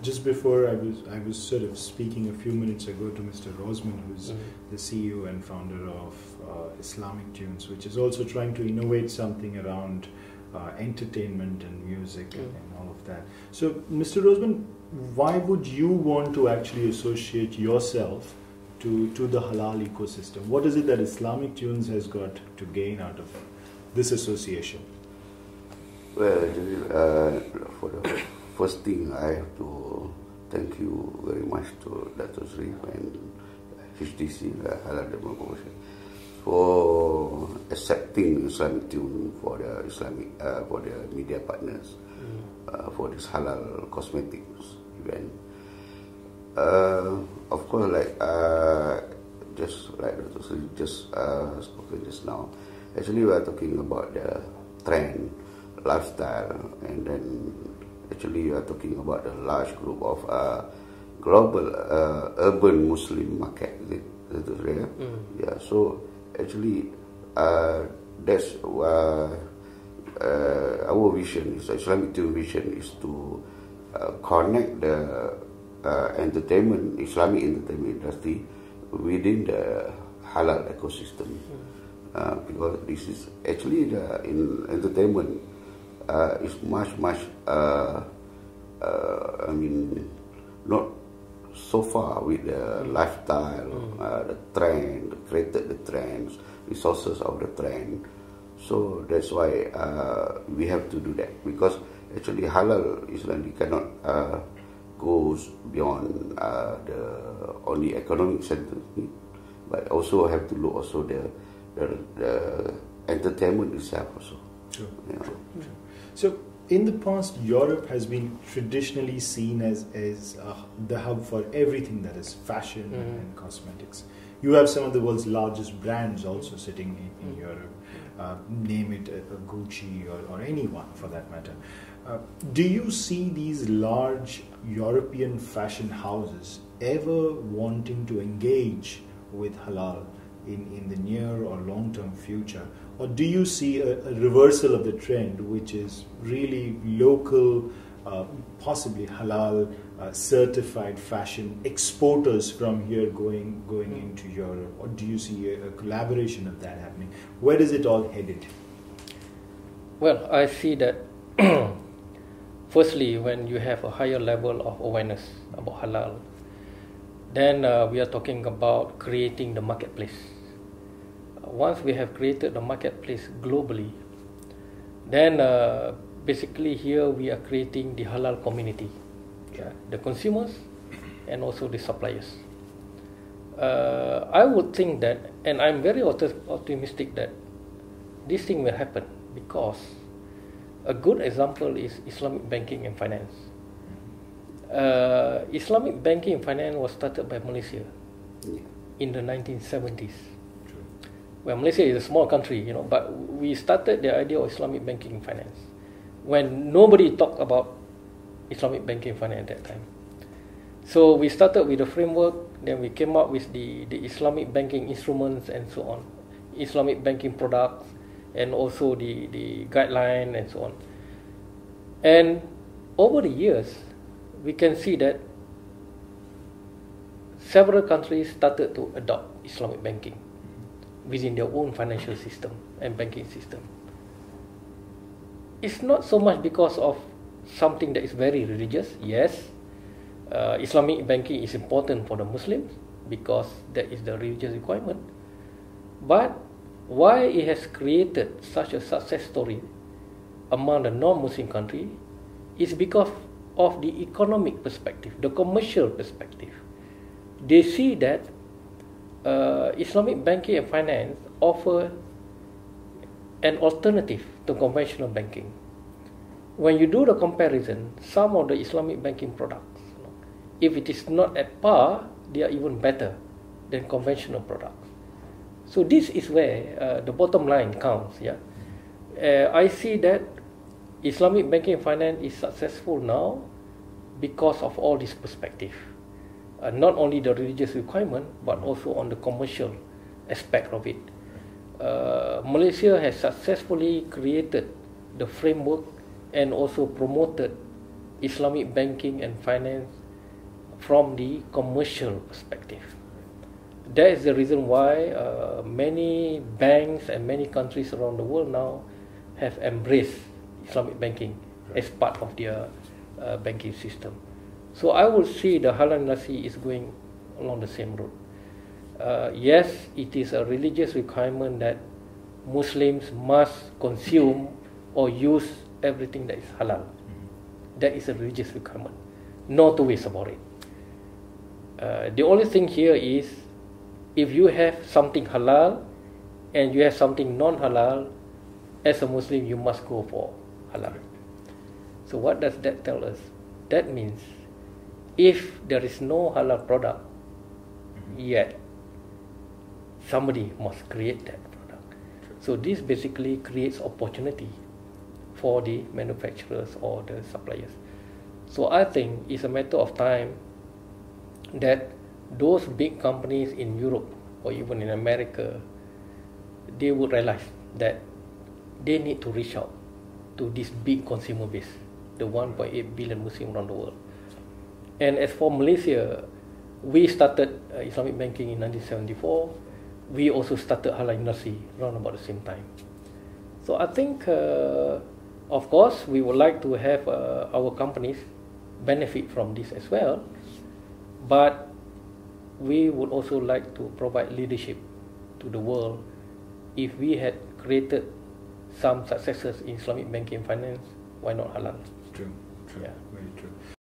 just before I was sort of speaking a few minutes ago to Mr. Rosman, who's the CEO and founder of Islamic Tunes, which is also trying to innovate something around entertainment and music and all of that. So, Mr. Rosman, why would you want to actually associate yourself to the halal ecosystem? What is it that Islamic Tunes has got to gain out of this association? Well, for the first thing, I have to thank you very much to Dato Seri and HDC, Halal Development Corporation, for accepting Islamic Tune for the for the media partners for this halal cosmetics event. Of course, like just like Dato Seri just spoken just now, actually we are talking about the trend, lifestyle, and then actually you are talking about a large group of global urban Muslim market. Is it right? Yeah. So actually, that's our vision. Is Islamic Tune vision is to connect the entertainment, Islamic entertainment industry within the halal ecosystem. Because this is actually in entertainment. Is much I mean, not so far with the lifestyle, the trend, created the trends, resources of the trend. So that's why we have to do that, because actually halal Islam cannot goes beyond the only economic center, but also have to look also the entertainment itself also. Sure. You know. Sure. So, in the past, Europe has been traditionally seen as the hub for everything that is fashion and cosmetics. You have some of the world's largest brands also sitting in Europe. Name it Gucci or anyone for that matter. Do you see these large European fashion houses ever wanting to engage with halal in the near or long-term future? Or do you see a reversal of the trend, which is really local, possibly halal certified fashion exporters from here going into Europe? Or do you see a collaboration of that happening? Where is it all headed? Well, I see that firstly, when you have a higher level of awareness about halal, then we are talking about creating the marketplace. Once we have created the marketplace globally, then basically here we are creating the halal community, the consumers and also the suppliers. I would think that, and I'm very optimistic that this thing will happen, because a good example is Islamic banking and finance. Islamic banking and finance was started by Malaysia in the 1970s. Well, Malaysia is a small country, but we started the idea of Islamic banking and finance when nobody talked about Islamic banking and finance at that time. So we started with the framework, then we came up with the Islamic banking instruments and so on, Islamic banking products, and also the guideline and so on. And over the years, we can see that several countries started to adopt Islamic banking within their own financial system and banking system. It's not so much because of something that is very religious. Yes, Islamic banking is important for the Muslims because that is the religious requirement. But why it has created such a success story among the non-Muslim countries is because of the economic perspective, the commercial perspective. They see that Islamic banking and finance offer an alternative to conventional banking. When you do the comparison, some of the Islamic banking products, if it is not at par, they are even better than conventional products. So this is where the bottom line counts. I see that Islamic banking and finance is successful now because of all this perspective. Not only the religious requirement, but also on the commercial aspect of it. Malaysia has successfully created the framework and also promoted Islamic banking and finance from the commercial perspective. That is the reason why many banks and many countries around the world now have embraced Islamic banking as part of their banking system. So I would see the halal industry is going along the same route. Yes, it is a religious requirement that Muslims must consume or use everything that is halal. That is a religious requirement. No two ways about it. The only thing here is, if you have something halal and you have something non-halal, as a Muslim you must go for halal. So what does that tell us? That means if there is no halal product yet, somebody must create that product. So this basically creates opportunity for the manufacturers or the suppliers. So I think it's a matter of time that those big companies in Europe or even in America, they would realize that they need to reach out to this big consumer base, the 1.8 billion Muslims around the world. And as for Malaysia, we started Islamic banking in 1974. We also started halal industry around about the same time. So I think, of course, we would like to have our companies benefit from this as well, but we would also like to provide leadership to the world. If we had created some successes in Islamic banking and finance, why not halal? True, Yeah. very true.